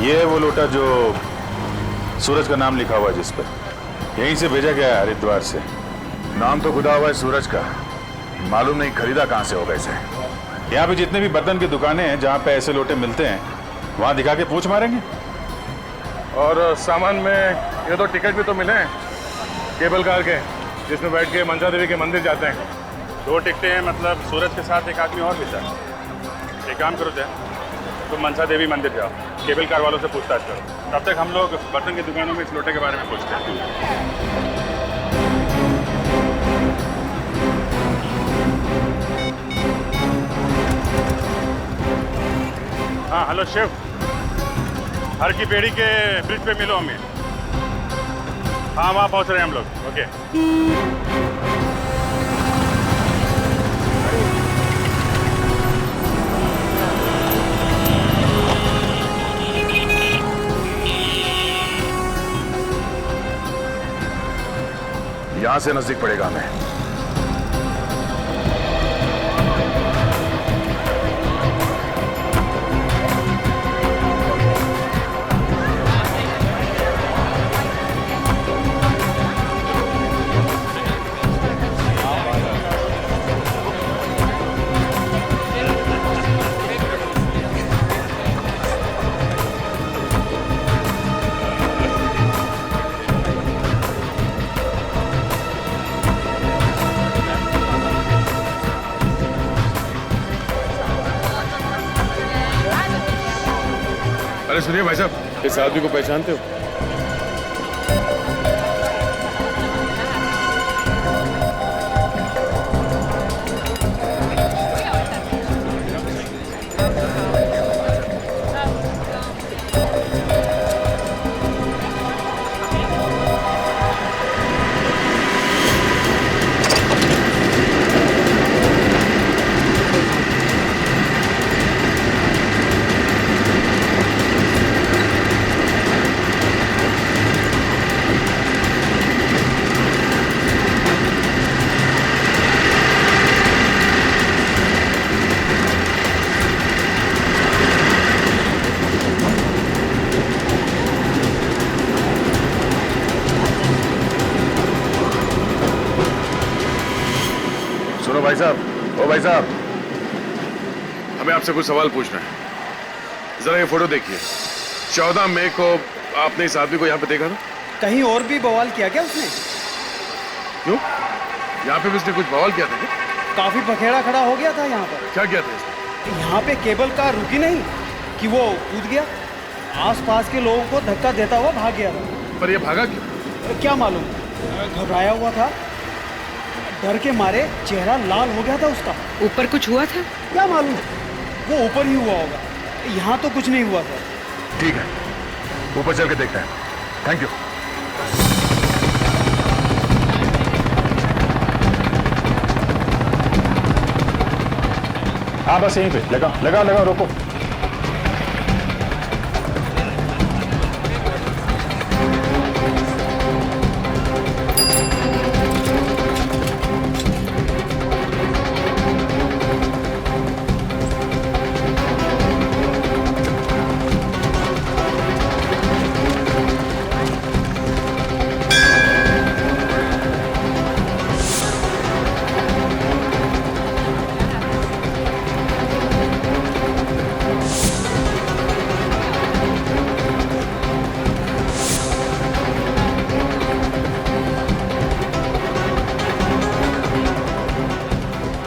ये है वो लोटा जो सूरज का नाम लिखा हुआ है जिस पर। यहीं से भेजा गया है, हरिद्वार से। नाम तो खुदा हुआ है सूरज का, मालूम नहीं खरीदा कहाँ से होगा इसे। यहाँ पे जितने भी बर्तन की दुकानें हैं जहाँ पे ऐसे लोटे मिलते हैं, वहाँ दिखा के पूछ मारेंगे। और सामान में ये तो टिकट भी तो मिले हैं केबल कार के, जिसमें बैठ के मनसा देवी के मंदिर जाते हैं। 2 टिकटें हैं, मतलब सूरज के साथ एक आदमी और भी था। एक काम करो जय, तुम मनसा देवी मंदिर जाओ, केबल कार वालों से पूछताछ करो। तब तक हम लोग बर्तन की दुकानों में इस लोटे के बारे में पूछते हैं। हाँ हेलो शिव, हर की पेड़ी के ब्रिज पे मिलो हमें। हाँ वहाँ पहुँच रहे हैं हम लोग। ओके। यहाँ से नजदीक पड़ेगा हमें। अरे सुनिए भाई साहब, इस आदमी को पहचानते हो? सुनो भाई साहब, ओ भाई साहब, हमें आपसे कुछ सवाल पूछना है। जरा ये फोटो देखिए। 14 मई को आपने इस आदमी को यहाँ पे देखा था? कहीं और भी बवाल किया क्या उसने? क्यों? यहाँ पे भी उसने कुछ बवाल किया था क्या? काफी पखेड़ा खड़ा हो गया था यहाँ पर। क्या किया था इसने? यहाँ पे केबल कार रुकी नहीं कि वो कूद गया, आसपास के लोगों को धक्का देता हुआ भाग गया था। पर ये भागा क्यों? क्या मालूम, घबराया हुआ था, डर के मारे चेहरा लाल हो गया था उसका। ऊपर कुछ हुआ था? क्या मालूम, वो ऊपर ही हुआ होगा, यहाँ तो कुछ नहीं हुआ था। ठीक है, ऊपर चल के देखते हैं। Thank you. हाँ बस यहीं पे लगा लगा लगा, रोको।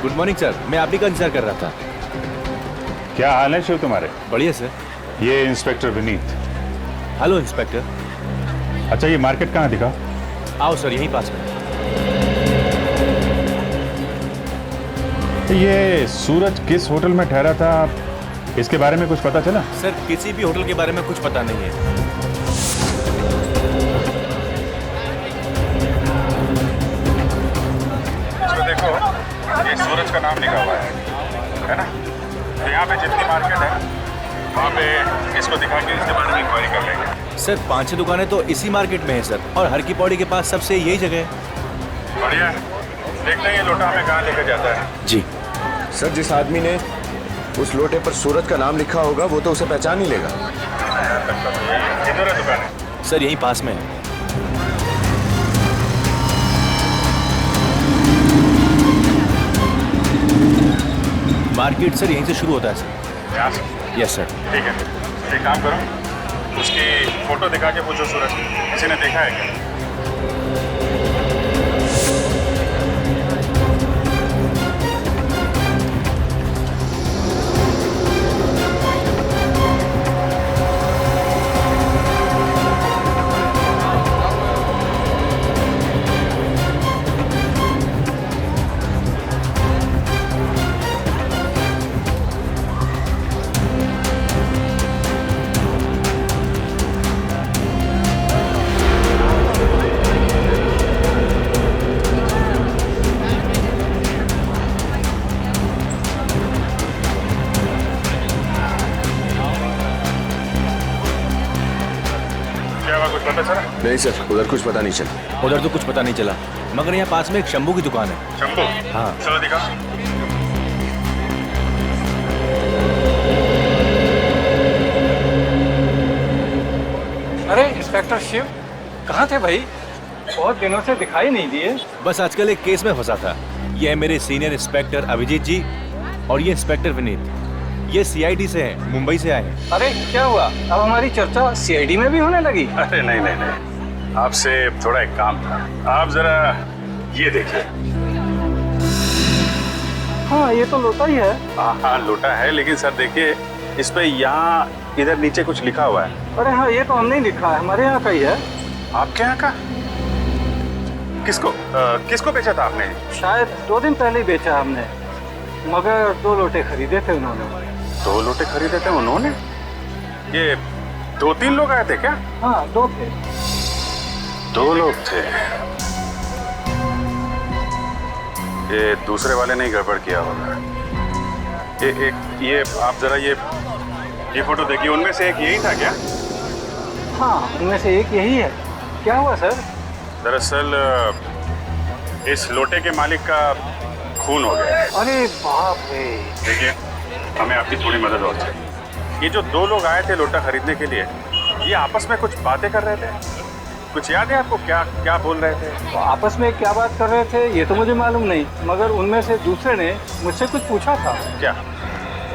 गुड मॉर्निंग सर, मैं आप ही का इंतजार कर रहा था। क्या हाल है शिव तुम्हारे? बढ़िया सर। ये इंस्पेक्टर विनीत। Hello inspector. अच्छा ये मार्केट कहाँ दिखा? आओ सर, यहीं पास में। ये सूरज किस होटल में ठहरा था, इसके बारे में कुछ पता चला? सर किसी भी होटल के बारे में कुछ पता नहीं है। इसको देखो, ये सूरज का नाम लिखा हुआ है ना? तो यहाँ पे जितनी मार्केट है वहाँ पे इसको दिखा के इसके बारे में इंक्वायरी कर लेंगे। सर 5-6 दुकानें तो इसी मार्केट में है सर, और हर की पौड़ी के पास सबसे यही जगह है। बढ़िया है, देखते हैं ये लोटा हमें कहाँ लेकर जाता है। जी सर, जिस आदमी ने उस लोटे पर सूरज का नाम लिखा होगा वो तो उसे पहचान ही लेगा। लगता तो यही है। किधर है दुकान है? सर यहीं पास में है। मार्केट सर यहीं से शुरू होता है सर। यहाँ से? Yes sir. ठीक है, एक काम करो, उसकी फोटो दिखा के पूछो सूरज, किसी ने देखा है क्या? कुछ पता चला? नहीं सर, उधर कुछ पता नहीं चला। उधर तो कुछ पता नहीं चला, मगर यहाँ पास में एक शंभू की दुकान है। शंभू? हाँ। चलो दिखा। अरे इंस्पेक्टर शिव, कहाँ थे भाई? बहुत दिनों से दिखाई नहीं दिए। बस आजकल एक केस में फंसा था। ये है मेरे सीनियर इंस्पेक्टर अभिजीत जी और ये इंस्पेक्टर विनीत। ये सीआईडी से हैं, मुंबई से आए हैं। अरे क्या हुआ? अब हमारी चर्चा सीआईडी में भी होने लगी? अरे नहीं नहीं नहीं, आपसे थोड़ा एक काम था। आप जरा ये देखिए। हाँ, ये तो लोटा ही है। हाँ लोटा है, लेकिन सर देखिए इस पे यहाँ इधर नीचे कुछ लिखा हुआ है। अरे हाँ, ये तो हमने ही लिखा है, हमारे यहाँ का ही है। आपके यहाँ का? किसको बेचा था आपने? शायद 2 दिन पहले ही बेचा हमने, मगर 2 लोटे खरीदे थे उन्होंने। 2 लोटे खरीदे थे उन्होंने? ये 2-3 लोग आए थे क्या? हाँ, 2 थे। 2 लोग थे। ये दूसरे वाले ने गड़बड़ किया होगा। ये आप जरा ये फोटो देखिए, उनमें से एक यही था क्या? हाँ, उनमें से एक यही है। क्या हुआ सर? दरअसल इस लोटे के मालिक का खून हो गया। अरे बाप रे। देखिए, हमें आपकी थोड़ी मदद और चाहिए। ये जो 2 लोग आए थे लोटा खरीदने के लिए, ये आपस में कुछ बातें कर रहे थे। कुछ याद है आपको क्या क्या बोल रहे थे? तो आपस में क्या बात कर रहे थे ये तो मुझे मालूम नहीं, मगर उनमें से दूसरे ने मुझसे कुछ पूछा था। क्या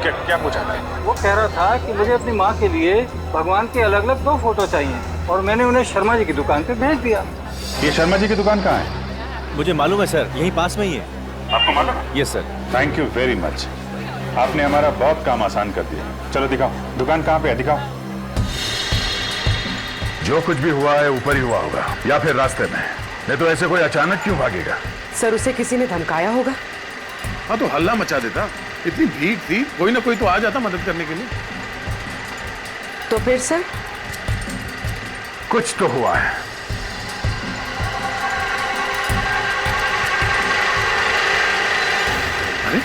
क्या क्या पूछा था? वो कह रहा था कि मुझे अपनी माँ के लिए भगवान के अलग अलग 2 फोटो चाहिए, और मैंने उन्हें शर्मा जी की दुकान पे भेज दिया। ये शर्मा जी की दुकान कहाँ है? मुझे मालूम है सर, यहीं पास में ही है। आपको मालूम है? Yes sir. Thank you very much, आपने हमारा बहुत काम आसान कर दिया। चलो दिखाओ, दुकान कहाँ पे है, दिखाओ। जो कुछ भी हुआ है ऊपर ही हुआ होगा, या फिर रास्ते में। नहीं तो ऐसे कोई अचानक क्यों भागेगा? सर, उसे किसी ने धमकाया होगा। हाँ तो हल्ला मचा देता, इतनी भीड़ थी, कोई ना कोई तो आ जाता मदद करने के लिए। तो फिर सर? कुछ तो हुआ है। अरे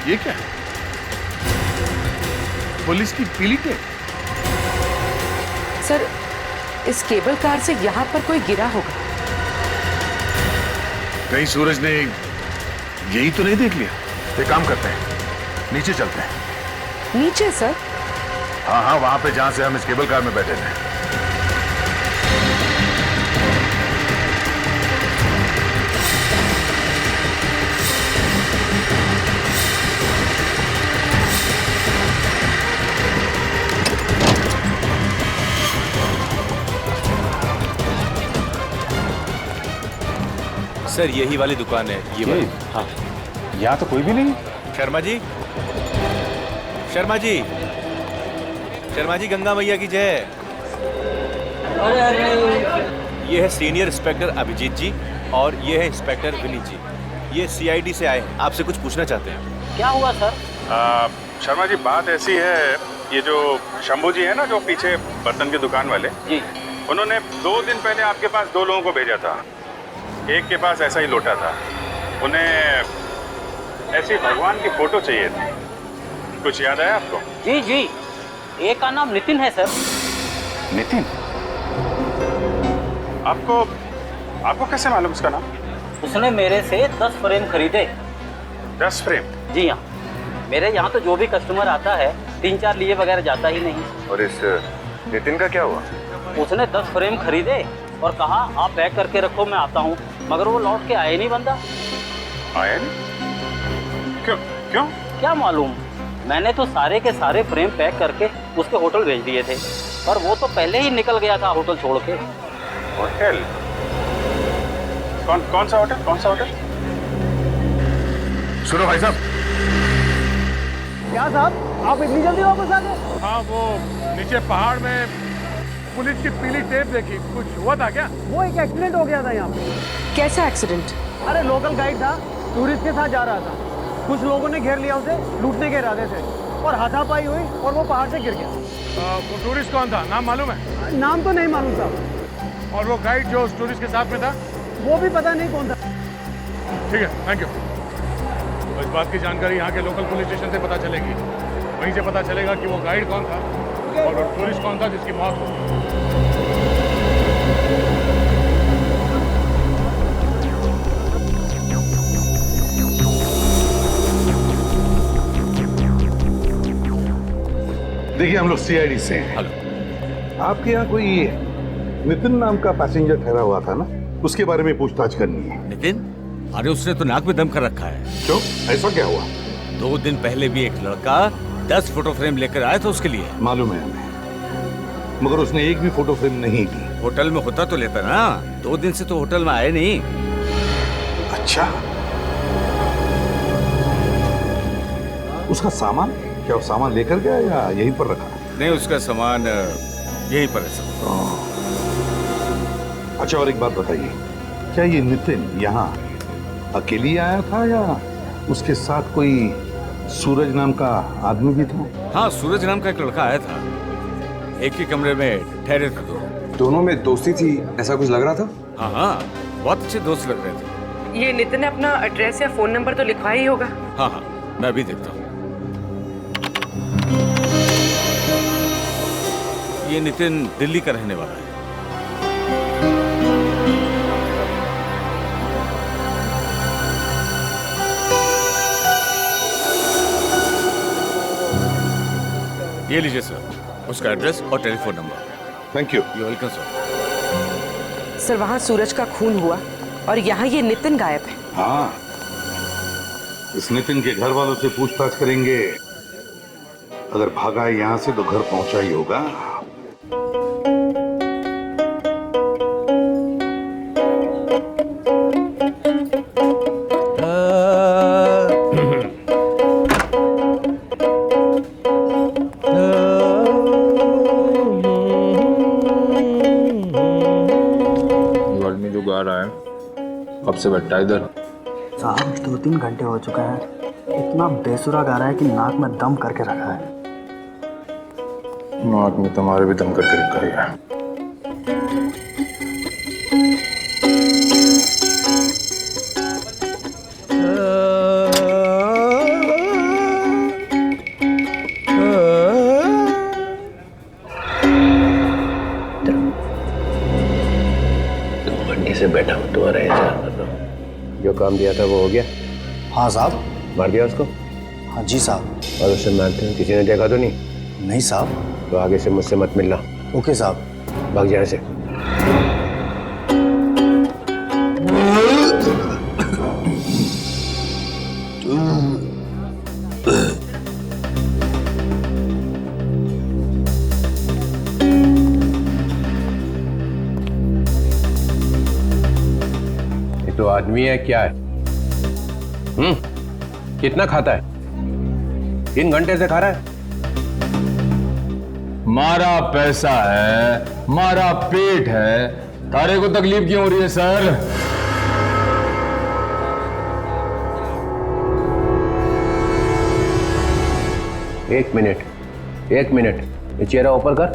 ये क्या है? पुलिस की पीली टेप। सर, इस केबल कार से यहाँ पर कोई गिरा होगा। कहीं सूरज ने यही तो नहीं देख लिया? एक काम करते हैं, नीचे चलते हैं। नीचे सर? हाँ हाँ, वहां पे जहां से हम इस केबल कार में बैठे थे। सर यही वाली दुकान है, ये वाली। हाँ। यहाँ तो कोई भी नहीं। शर्मा जी, शर्मा जी, शर्मा जी, गंगा मैया की जय। ये है सीनियर इंस्पेक्टर अभिजीत जी और ये है इंस्पेक्टर विनीत जी। ये सीआईडी से आए हैं, आपसे कुछ पूछना चाहते हैं। क्या हुआ सर? शर्मा जी, बात ऐसी है, ये जो शंभू जी है ना, जो पीछे बर्तन की दुकान वाले जी, उन्होंने 2 दिन पहले आपके पास 2 लोगों को भेजा था। एक के पास ऐसा ही लोटा था, उन्हें ऐसी भगवान की फोटो चाहिए थी। कुछ याद है आपको? जी जी, एक का नाम नितिन है सर। नितिन? आपको कैसे मालूम उसका नाम? उसने मेरे से 10 फ्रेम खरीदे। 10 फ्रेम? जी हाँ, मेरे यहाँ तो जो भी कस्टमर आता है 3-4 लिए बगैर जाता ही नहीं। और इस नितिन का क्या हुआ? उसने 10 फ्रेम खरीदे और कहा आप पैक करके रखो मैं आता हूँ, मगर वो लौट के आए नहीं बंदा। आया नहीं? क्यों क्यों? क्या मालूम, मैंने तो सारे के सारे फ्रेम पैक करके उसके होटल भेज दिए थे, पर वो तो पहले ही निकल गया था होटल छोड़ के। होटल? कौन सा होटल? कौन सा होटल? सुनो भाई साहब, क्या साहब आप इतनी जल्दी वापस आ गए? हाँ, वो नीचे पहाड़ में पुलिस की पीली टेप देखी, कुछ हुआ था क्या? वो एक एक्सीडेंट हो गया था यहाँ पे। कैसा एक्सीडेंट? अरे लोकल गाइड था, टूरिस्ट के साथ जा रहा था। कुछ लोगों ने घेर लिया उसे, लूटने के इरादे से, और हाथापाई हुई और वो पहाड़ से गिर गया। वो टूरिस्ट कौन था, नाम मालूम है? नाम तो नहीं मालूम साहब। और वो गाइड जो उस टूरिस्ट के साथ में था? वो भी पता नहीं कौन था। ठीक है, थैंक यू। तो इस बात की जानकारी यहाँ के लोकल पुलिस स्टेशन से पता चलेगी, वहीं से पता चलेगा कि वो गाइड कौन था और वो टूरिस्ट कौन था जिसकी मौत हो। देखिए हम लोग सीआईडी से हैं। आपके यहाँ कोई नितिन नाम का पैसेंजर ठहरा हुआ था ना, उसके बारे में पूछताछ करनी है। नितिन? अरे उसने तो नाक में दम कर रखा है। क्यों, ऐसा क्या हुआ? 2 दिन पहले भी एक लड़का 10 फोटो फ्रेम लेकर आया था उसके लिए। मालूम है हमें, मगर उसने एक भी फोटो फ्रेम नहीं दी। होटल में होता तो लेता ना, 2 दिन से तो होटल में आए नहीं। अच्छा, उसका सामान क्या, वो सामान लेकर गया या यहीं पर रखा? नहीं, उसका सामान यहीं पर है सब। अच्छा, और एक बात बताइए, क्या ये नितिन यहाँ अकेली आया था या उसके साथ कोई सूरज नाम का आदमी भी था? हाँ, सूरज नाम का एक लड़का आया था, एक ही कमरे में ठहरे थे दोनों में दोस्ती थी, ऐसा कुछ लग रहा था? हाँ हाँ, बहुत अच्छे दोस्त लग रहे थे। ये नितिन ने अपना एड्रेस या फोन नंबर तो लिखवाया ही होगा। हाँ हाँ, मैं भी देखता हूँ। ये नितिन दिल्ली का रहने वाला है। ये लीजिए सर, उसका एड्रेस और telephone number. Thank you. You welcome sir. Sir वहाँ सूरज का खून हुआ और यहाँ ये नितिन गायब है। हाँ, इस नितिन के घर वालों से पूछताछ करेंगे, अगर भागा है यहाँ से तो घर पहुंचा ही होगा। आदमी जो गा रहा है कब से बैठा है इधर? साहब 2-3 घंटे हो चुका है, इतना बेसुरा गा रहा है कि नाक में दम करके रखा है। नाक में तुम्हारे भी दम करके रखा है। से बैठा हूँ, तुम्हारा इंतजार कर रहा हूँ। जो काम दिया था वो हो गया? हाँ साहब। मार दिया उसको? हाँ जी साहब। और उसे मारते हुए किसी ने देखा तो नहीं? नहीं साहब। तो आगे से मुझसे मत मिलना। ओके साहब। भाग जाने से। तो आदमी है क्या है? कितना खाता है? 3 घंटे से खा रहा है। मारा पैसा है, मारा पेट है, तारे को तकलीफ क्यों हो रही है सर? एक मिनट, ये चेहरा ऊपर कर।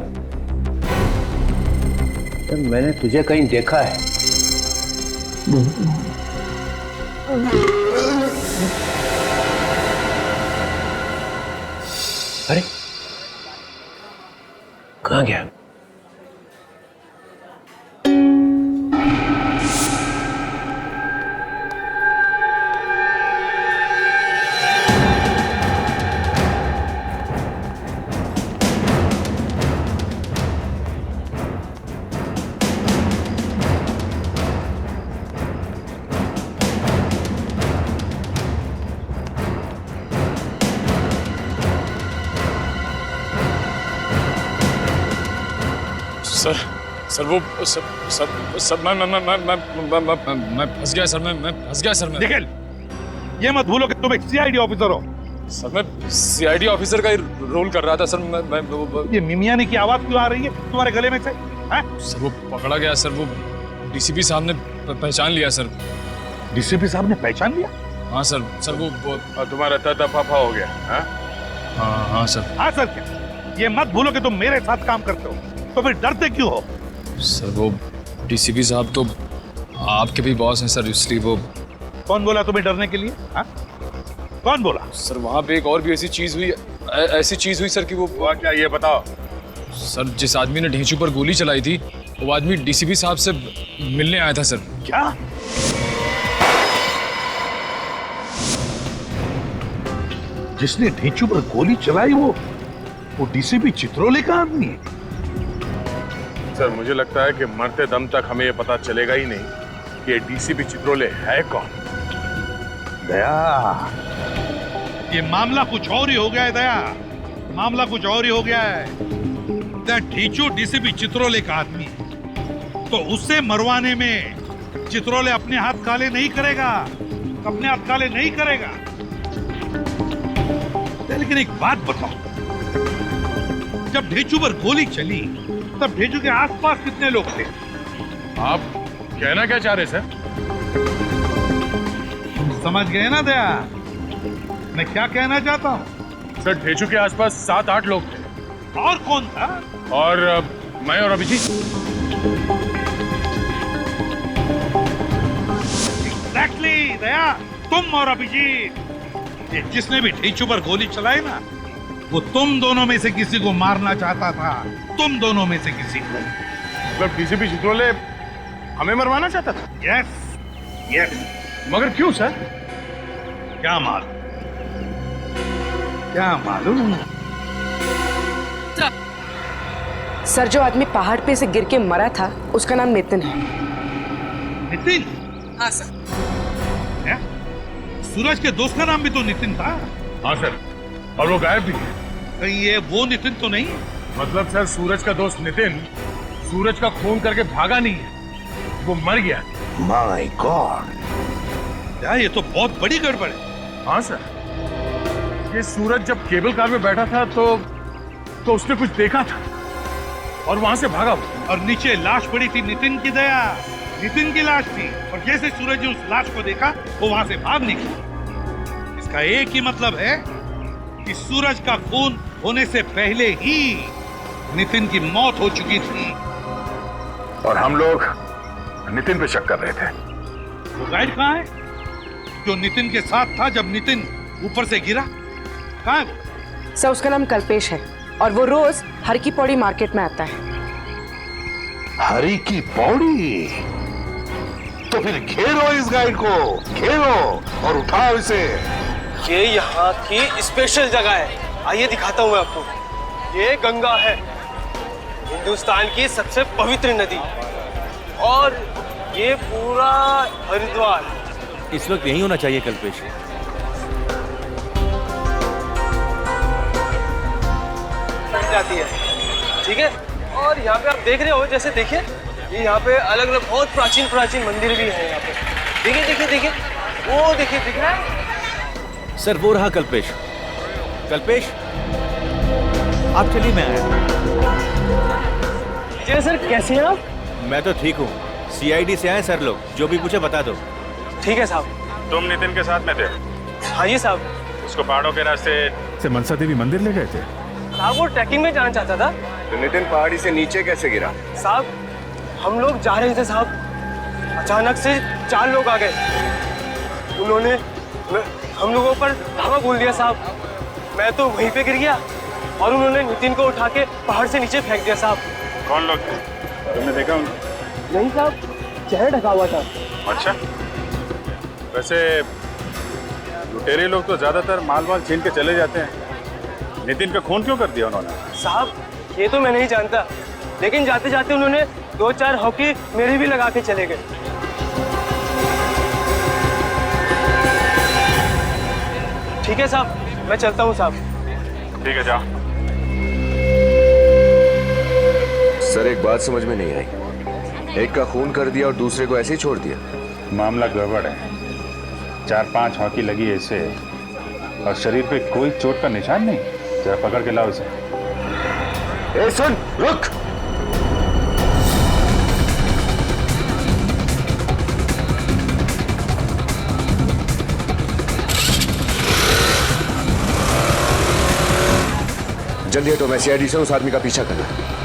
तो मैंने तुझे कहीं देखा है। अरे कहाँ गया? सर सर वो सर मैं फंस गया सर। मैं फंस गया सर। मैं निखिल, ये मत भूलो कि तुम एक सीआईडी ऑफिसर हो। सर मैं सीआईडी ऑफिसर का ही रोल कर रहा था सर। मैं ये मिमियानी की आवाज क्यों आ रही है तुम्हारे गले में से? सर वो पकड़ा गया सर। वो डीसीपी साहब ने पहचान लिया सर। डीसीपी साहब ने पहचान लिया? हाँ सर। सर वो तुम्हारा तफाफा हो गया? हाँ सर। हाँ सर क्या? ये मत भूलो कि तुम मेरे साथ काम करते हो, तो फिर डरते क्यों हो? सर वो डीसीपी साहब तो आपके भी बॉस हैं सर, इसलिए वो। कौन बोला तुम्हें डरने के लिए? हाँ, कौन बोला? सर वहाँ पे एक और भी ऐसी चीज हुई सर कि वो क्या, ये बताओ। सर जिस आदमी ने ढींचू पर गोली चलाई थी वो आदमी डीसीपी साहब से मिलने आया था सर। क्या? जिसने ढींचू पर गोली चलाई वो डीसीपी चित्रोले का आदमी है? सर मुझे लगता है कि मरते दम तक हमें ये पता चलेगा ही नहीं कि डीसीपी चित्रोले है कौन। दया, ये मामला कुछ और ही हो गया है। दया, मामला कुछ और ही हो गया है। ढींचू डीसीपी चित्रोले का आदमी है, तो उससे मरवाने में चित्रोले अपने हाथ काले नहीं करेगा, अपने हाथ काले नहीं करेगा। लेकिन एक बात बताओ, जब ढींचू पर गोली चली तब ढींचू के आसपास कितने लोग थे? आप कहना क्या चाह रहे सर? समझ गए ना दया, मैं क्या कहना चाहता हूँ? सर ढींचू के आसपास 7-8 लोग थे। और कौन था? और मैं और अभिजीत। एग्जैक्टली दया, तुम और अभिजीत। ये जिसने भी ढींचू पर गोली चलाई ना, वो तुम दोनों में से किसी को मारना चाहता था। तुम दोनों में से किसी को। मतलब डीसीपी चित्रोले हमें मरवाना चाहता था? Yes yes. मगर क्यों सर? क्या मालूम? सर जो आदमी पहाड़ पे से गिर के मरा था उसका नाम नितिन है। नितिन? हाँ सर। सूरज के दोस्त का नाम भी तो नितिन था। हाँ सर, और वो गायब भी है। कहीं ये वो नितिन तो नहीं? मतलब सर सूरज का दोस्त नितिन सूरज का खून करके भागा नहीं है, वो मर गया। माय गॉड, यार ये तो बहुत बड़ी गड़बड़ है। हाँ सर, ये सूरज जब केबल कार में बैठा था तो उसने कुछ देखा था और वहां से भागा। और नीचे लाश पड़ी थी नितिन की। दया, नितिन की लाश थी, और जैसे सूरज ने उस लाश को देखा वो वहां से भाग निकला। इसका एक ही मतलब है कि सूरज का खून होने से पहले ही नितिन की मौत हो चुकी थी। और हम लोग नितिन पे शक कर रहे थे। वो गाइड कहाँ है जो नितिन के साथ था जब नितिन ऊपर से गिरा? कहाँ है वो? सर उसका नाम कल्पेश है और वो रोज हर की पौड़ी मार्केट में आता है। हरी की पौड़ी? तो फिर घेरो इस गाइड को, घेरो और उठाओ इसे। ये यहाँ की स्पेशल जगह है, आइए दिखाता हूँ मैं आपको। ये गंगा है, हिंदुस्तान की सबसे पवित्र नदी, और ये पूरा हरिद्वार। इस वक्त यही होना चाहिए कल्पेश। जाती है, ठीक है। और यहाँ पे आप देख रहे हो, जैसे देखिए ये यहाँ पे अलग अलग बहुत प्राचीन मंदिर भी हैं यहाँ पे। देखिए देखिए देखिए, वो देखिए, दिख रहा है सर? वो रहा कल्पेश। कल्पेश आप चलिए, मैं आया। जी सर, कैसे हैं आप? मैं तो ठीक हूँ। सीआईडी से आए सर लोग, जो भी पूछे बता दो। ठीक है साहब। तुम नितिन के साथ में थे? हाँ जी साहब। उसको पहाड़ों के रास्ते से मनसा देवी मंदिर ले गए थे? साहब वो ट्रैकिंग में जाना चाहता था। तो नितिन पहाड़ी से नीचे कैसे गिरा? साहब हम लोग जा रहे थे साहब, अचानक से 4 लोग आ गए। उन्होंने हम लोगों पर धावा बोल दिया साहब। मैं तो वहीं पे गिर गया और उन्होंने नितिन को उठा के पहाड़ से नीचे फेंक दिया साहब। कौन लोग थे? तुमने देखा उनको? नहीं साहब, चेहरा ढका हुआ था। अच्छा, वैसे लुटेरे लोग तो ज्यादातर माल छीन के चले जाते हैं। नितिन का खून क्यों कर दिया उन्होंने? साहब ये तो मैं नहीं जानता, लेकिन जाते जाते उन्होंने 2-4 हॉकी मेरे भी लगा के चले गए। ठीक है साहब, मैं चलता हूँ साहब। ठीक है, जाओ। सर एक एक बात समझ में नहीं आई, एक का खून कर दिया और दूसरे को ऐसे ही छोड़ दिया। मामला गड़बड़ है। 4-5 हॉकी लगी है इसे और शरीर पे कोई चोट का निशान नहीं। जरा पकड़ के लाओ इसे। ए सुन, रुक। जल्दी हटो, मैं सीआईडी से उस आदमी का पीछा करना।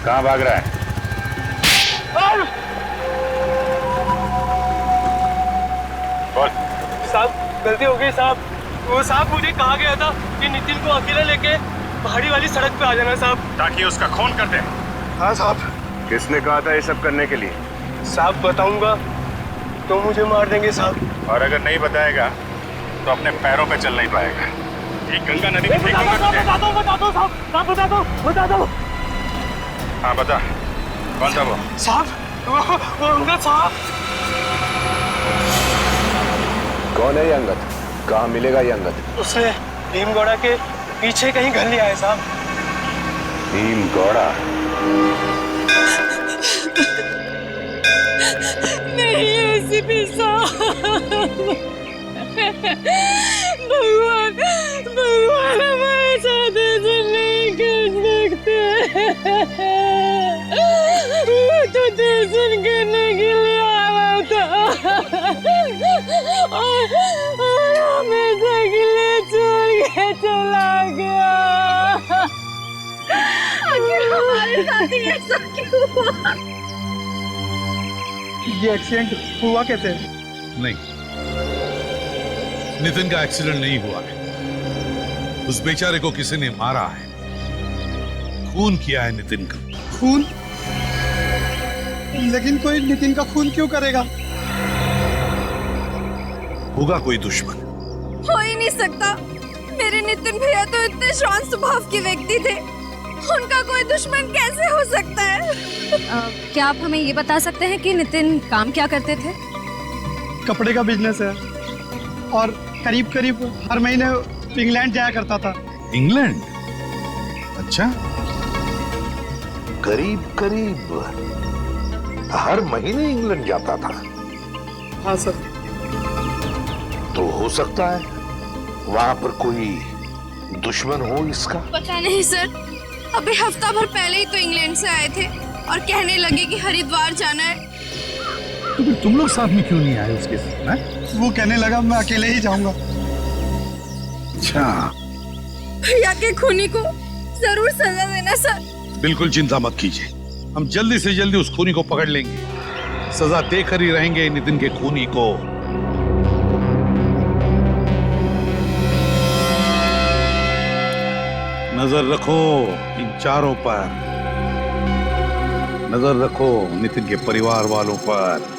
कहाँ भाग रहा है? बोल। साहब गलती हो गई साहब। वो साहब मुझे कहा गया था कि नितिन को अकेला लेके पहाड़ी वाली सड़क पे आ जाना साहब, ताकि उसका खून कर दे। हाँ साहब। किसने कहा था ये सब करने के लिए? साहब बताऊंगा तो मुझे मार देंगे साहब। और अगर नहीं बताएगा तो अपने पैरों पे चल नहीं पाएगा। ये गंगा नदी में फेंकूंगा तुझे। बता दो साहब, बता दो। हाँ बता, कौन था वो? साहब वो अंगद साहब। कौन है ये अंगद? कहाँ मिलेगा ये अंगद? उसने भीमगौड़ा के पीछे कहीं घर लिया है साहब। भीमगौड़ा? नहीं एसीपी साहब, भगवान हमारे साथ ऐसा नहीं कर सकते। वो तो दर्शन करने के लिए आया था और हमें अकेले छोड़ के चला गया। आखिर हमारे साथ ही ऐसा क्यों हुआ? ये एक्सीडेंट हुआ कैसे? नहीं, नितिन का एक्सीडेंट नहीं हुआ है। उस बेचारे को किसी ने मारा है, खून किया है नितिन का। खून? लेकिन कोई नितिन का खून क्यों करेगा? होगा कोई दुश्मन। हो ही नहीं सकता। मेरे नितिन भैया तो इतने शांत स्वभाव के व्यक्ति थे, उनका कोई दुश्मन कैसे हो सकता है? क्या आप हमें ये बता सकते हैं कि नितिन काम क्या करते थे? कपड़े का बिजनेस है और करीब करीब हर महीने इंग्लैंड जाया करता था। इंग्लैंड? अच्छा। करीब करीब हर महीने इंग्लैंड जाता था? हाँ सर। तो हो सकता है वहां पर कोई दुश्मन हो इसका। पता नहीं सर, अभी हफ्ता भर पहले ही तो इंग्लैंड से आए थे और कहने लगे कि हरिद्वार जाना है। तो फिर तुम लोग साथ में क्यों नहीं आए उसके साथ? वो कहने लगा मैं अकेले ही जाऊंगा। अच्छा। भैया के खूनी को जरूर सजा देना सर। बिल्कुल चिंता मत कीजिए, हम जल्दी से जल्दी उस खूनी को पकड़ लेंगे। सजा देकर ही रहेंगे नितिन के खूनी को। नजर रखो इन चारों पर, नजर रखो नितिन के परिवार वालों पर।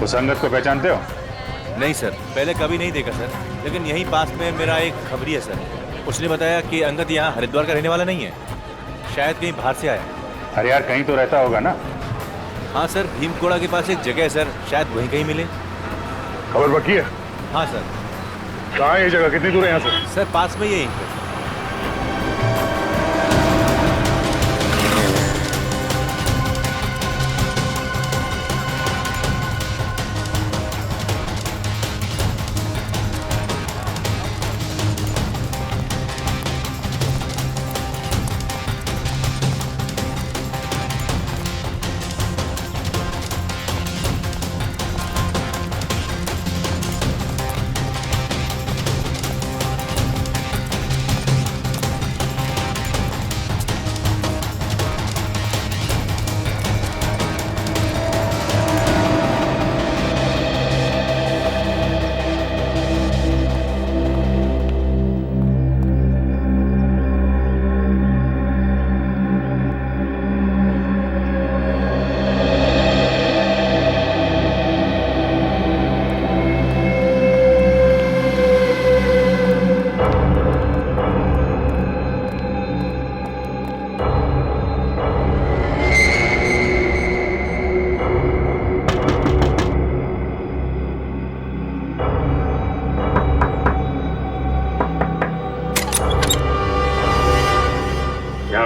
उस अंगद को पहचानते हो? नहीं सर, पहले कभी नहीं देखा सर, लेकिन यहीं पास में मेरा एक खबरी है सर। उसने बताया कि अंगद यहाँ हरिद्वार का रहने वाला नहीं है, शायद कहीं बाहर से आया। अरे यार कहीं तो रहता होगा ना। हाँ सर, भीमकोड़ा के पास एक जगह है सर, शायद वहीं कहीं मिले। खबर पक्की है? हाँ सर। कहाँ है ये जगह, कितनी दूर है यहाँ से? सर पास में यहीं पे।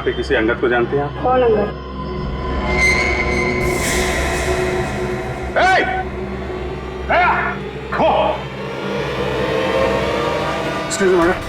पे किसी अंगद को जानते हैं आप? कौन अंगद? Excuse me madam.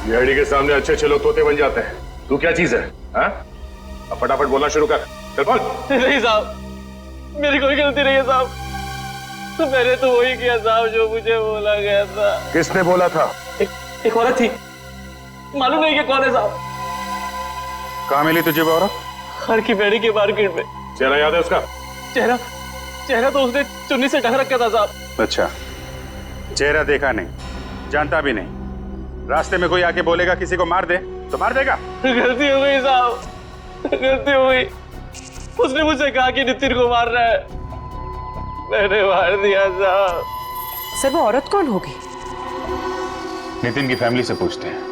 बिहाड़ी के सामने अच्छे अच्छे लोग तोते बन जाते हैं। तू क्या चीज है? हाँ? अब फटाफट बोलना शुरू कर। चल बोल। नहीं साहब, मेरी कोई गलती नहीं है साहब। तो मैंने तो वही किया साहब जो मुझे बोला गया था। किसने बोला था? एक औरत थी, मालूम नहीं कि कौन है साहब। कहाँ मिली तुझे वो औरत? हर की बेड़ी के मार्केट में। चेहरा याद है उसका? चेहरा तो उसने चुन्नी से ढक रखा था साहब। अच्छा, चेहरा देखा नहीं, जानता भी नहीं। रास्ते में कोई आके बोलेगा किसी को मार दे तो मार देगा? गलती हो गई साहब, गलती हो गई। उसने मुझसे कहा कि नितिन को मार रहा है, मैंने मार दिया साहब। सर वो औरत कौन होगी? नितिन की फैमिली से पूछते हैं।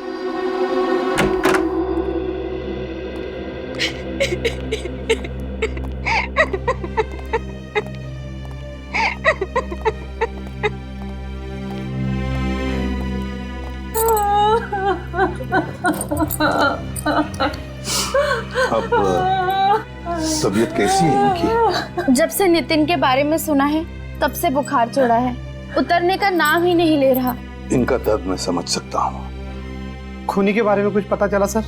अब तबीयत कैसी है इनकी? जब से नितिन के बारे में सुना है तब से बुखार चढ़ा है, उतरने का नाम ही नहीं ले रहा। इनका दर्द मैं समझ सकता हूँ। खूनी के बारे में कुछ पता चला सर?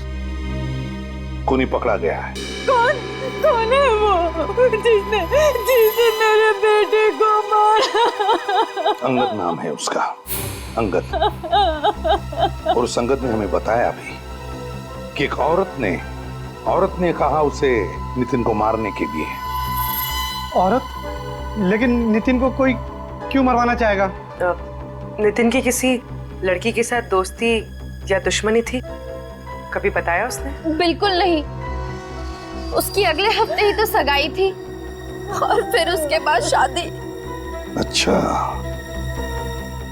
खूनी पकड़ा गया है। कौन है वो जिसने मेरे बेटे को मारा? अंगद नाम है उसका, अंगद। और उस अंगद ने हमें बताया भी कि एक औरत ने कहा उसे नितिन को मारने के लिए। औरत? लेकिन नितिन को कोई क्यों मरवाना चाहेगा? नितिन की किसी लड़की के साथ दोस्ती या दुश्मनी थी? कभी बताया उसने? बिल्कुल नहीं, उसकी अगले हफ्ते ही तो सगाई थी और फिर उसके बाद शादी। अच्छा,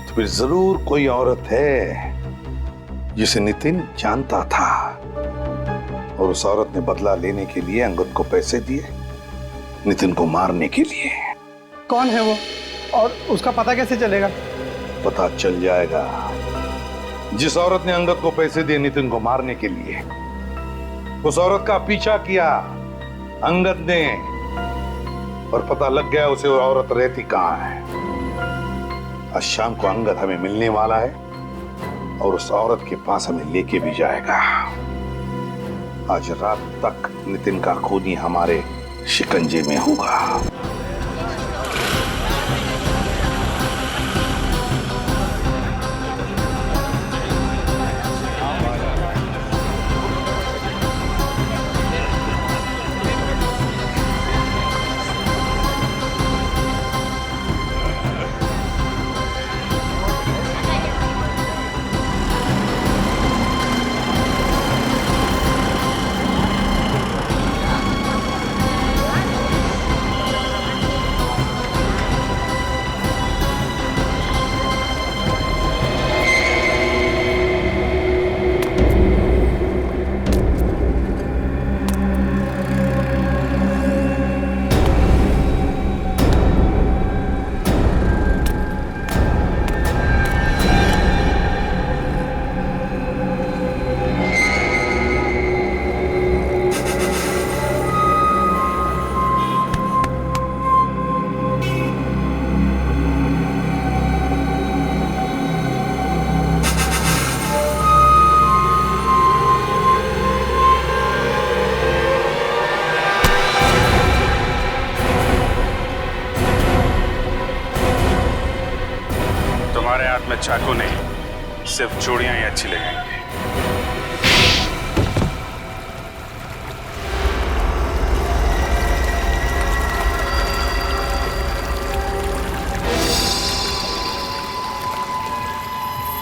तो फिर जरूर कोई औरत है जिसे नितिन जानता था और उस औरत ने बदला लेने के लिए अंगद को पैसे दिए नितिन को मारने के लिए। कौन है वो और उसका पता कैसे चलेगा? पता चल जाएगा। जिस औरत ने अंगद को पैसे दिए नितिन को मारने के लिए, उस औरत का पीछा किया अंगद ने और पता लग गया उसे वो औरत रहती कहां है। आज शाम को अंगद हमें मिलने वाला है और उस औरत के पास हमें लेके भी जाएगा। आज रात तक नितिन का खूनी हमारे शिकंजे में होगा। तुम्हारे हाथ में चाकू नहीं, सिर्फ चूड़ियां ही अच्छी लगेंगी।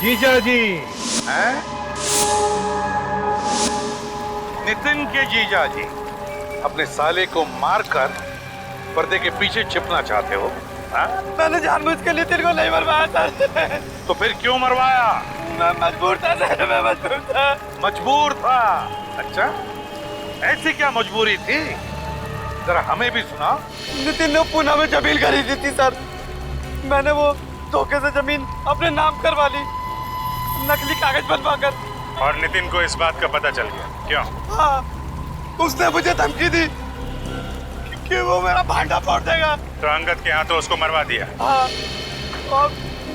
जीजा जी हैं? नितिन के जीजा जी अपने साले को मारकर पर्दे के पीछे छिपना चाहते हो? हाँ? मैंने जानबूझ के नितिन को नहीं मरवाया था। तो फिर क्यों मरवाया? मैं मजबूर था सर, मैं मजबूर था। मजबूर था? अच्छा, ऐसी क्या मजबूरी थी? जरा हमें भी सुना। नितिन ने पुणे में जमीन खरीदी थी सर। मैंने वो धोखे से जमीन अपने नाम करवा ली, नकली कागज बनवाकर। और नितिन को इस बात का पता चल गया? क्यों? हाँ, उसने मुझे धमकी दी कि वो मेरा भांडा फोड़ देगा। तो अंगद के हाथों उसको मरवा दिया? हाँ, और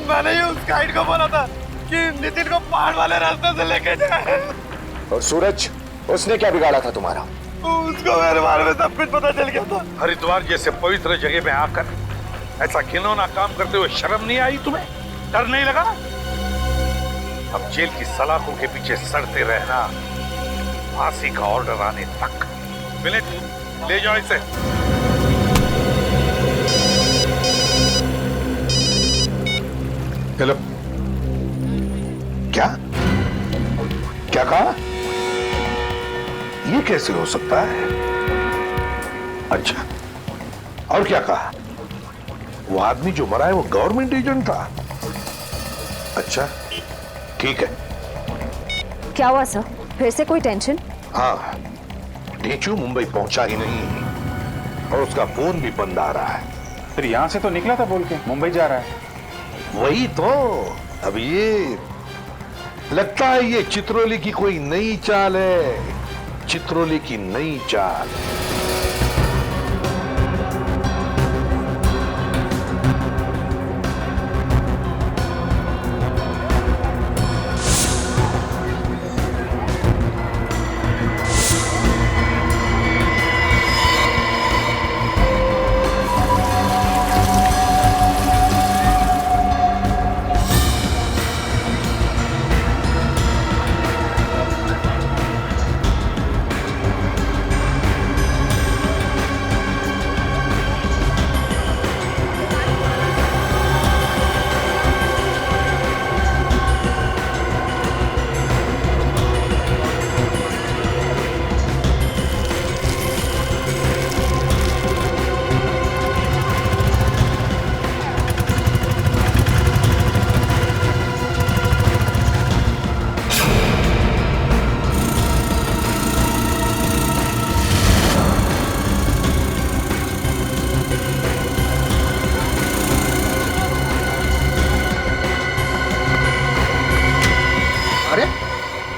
मैंने ही उस गाइड को बोला था कि नितिन को पहाड़ वाले रास्ते से लेके जाए। और सूरज, उसने क्या बिगाड़ा था तुम्हारा? उसको मेरे बारे में सब कुछ पता चल गया था। हरिद्वार जैसे पवित्र जगह में आकर ऐसा घिनौना काम करते हुए शर्म नहीं आई तुम्हें? डर नहीं लगा? अब जेल की सलाखों के पीछे सड़ते रहना, फांसी का ऑर्डर आने तक। मिलित, ले जाओ इसे। हेलो, क्या क्या कहा? ये कैसे हो सकता है? अच्छा, और क्या कहा? वो आदमी जो मरा है वो गवर्नमेंट एजेंट था? अच्छा, ठीक है। क्या हुआ सर, फिर से कोई टेंशन? हाँ, ढेंचू मुंबई पहुंचा ही नहीं और उसका फोन भी बंद आ रहा है। फिर यहां से तो निकला था बोल के मुंबई जा रहा है। वही तो। अब ये लगता है ये चित्रोली की कोई नई चाल है, चित्रोली की नई चाल।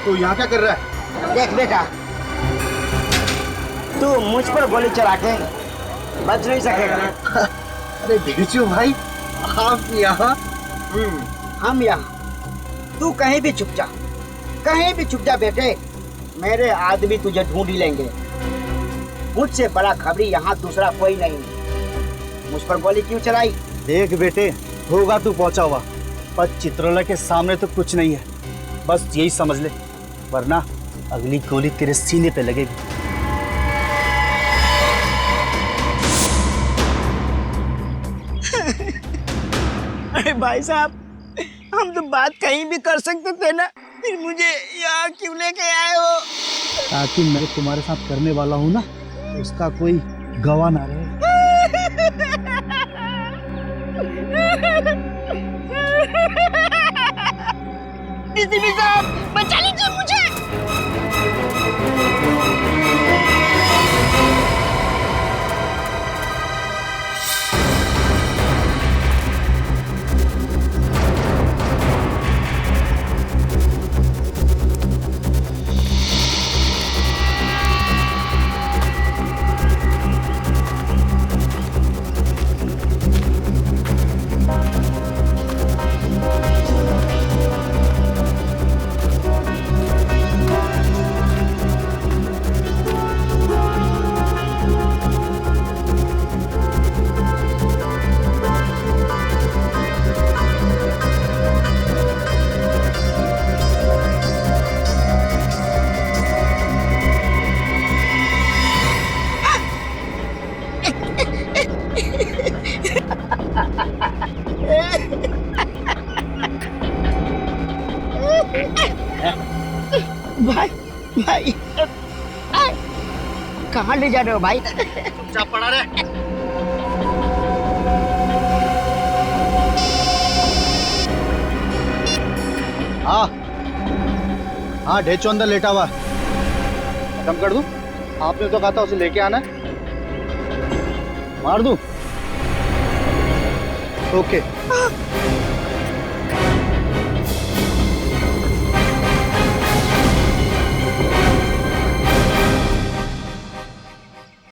तू यहाँ क्या कर रहा है? देख बेटा, तू मुझ पर गोली चला के बच नहीं सकेगा। अरे ढेंचू भाई, आप यहाँ? हम यहाँ। तू कहीं भी छुप जा, कहीं भी छुप जा बेटे, मेरे आदमी तुझे ढूंढ ही लेंगे। मुझसे बड़ा खबरी यहाँ दूसरा कोई नहीं। मुझ पर गोली क्यों चलाई? देख बेटे, होगा तू पहुंचा हुआ, पर चित्रोला के सामने तो कुछ नहीं है, बस यही समझ ले, वरना अगली गोली तेरे सीने पे लगेगी। अरे भाई साहब, हम तो बात कहीं भी कर सकते थे ना, फिर मुझे यहाँ क्यों लेके आए हो? ताकि मैं तुम्हारे साथ करने वाला हूँ ना, उसका कोई गवाह ना रहे। साहब, बचा लीजिए मुझे। भाई भाई कहाँ ले जा रहे हो भाई? चुपचाप पड़ा रहे। हाँ हाँ, ढेचो अंदर लेटा हुआ। खत्म कर दूं? आपने तो कहा था उसे लेके आना है। मार दूं? ओके।